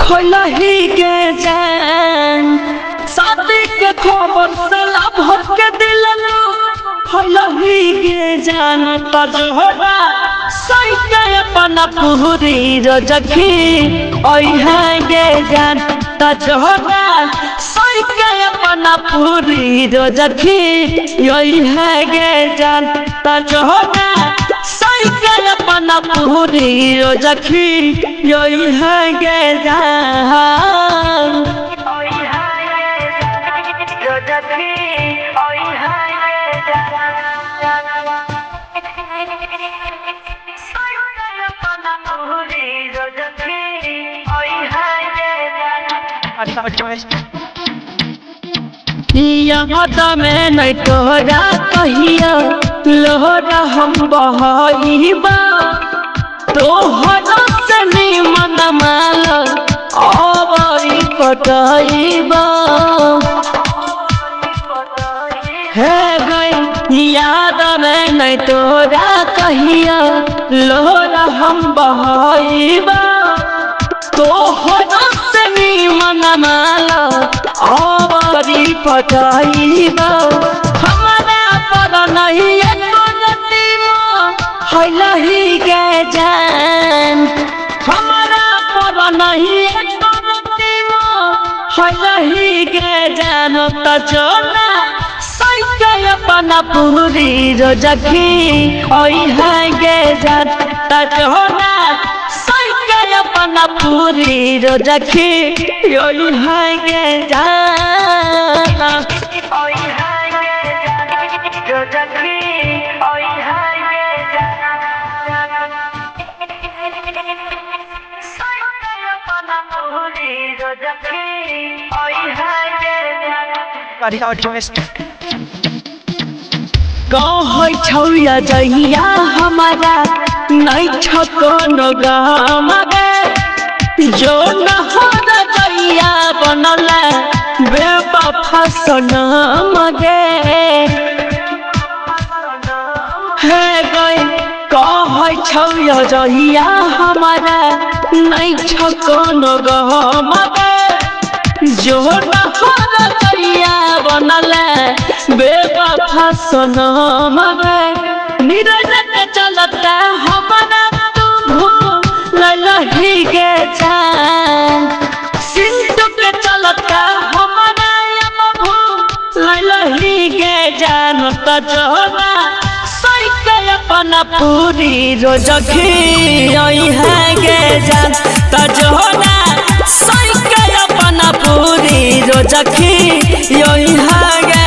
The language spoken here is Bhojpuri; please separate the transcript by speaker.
Speaker 1: खोलही के जान शादी के खबर सला भटके दिललो खोलही के जान तजोरा सैके अपना पूरी रजखी ओई है गे जान तजोरा सैके अपना पूरी रजखी ओई है गे जान तजोरा सैके अपना पूरी रजखी ओई है गे जान यहाँ में नहीं तोरा कहिया लोहरा हम बहाइबा तोहरा से निमन माल अबरी कटाइबा है गई याद में नहीं तोरा कहिया लोहरा हम बहाइबा तोहरा से निमन माल अबरी पटाइबा हमारा पर नहीं हैलही के जान हमारा पर नहीं हैलही के जान तजोला सैके अपना पूरी रजखी ओई है गे जान तजोला सैके अपना पूरी रजखी ओई है गे जान ओई है गे जान रजखी ओई है कह छौया जहिया हमारा नहीं कोनो गाम गे जो नहर जहिया बनल बेवफा सनम गे है गई कह छौया जहिया हमारा नहीं कोनो गाम गे जो नहर जहिया बनल बेवफा सनम गे नीरज के चलता हमारा तू भूलही के जान सिंधु के चलता हमारा भूलही के जान तजोरा सैके अपना पूरी रजखी ओई है गे जान तजोरा सैके अपना पूरी रजखी ओई है गे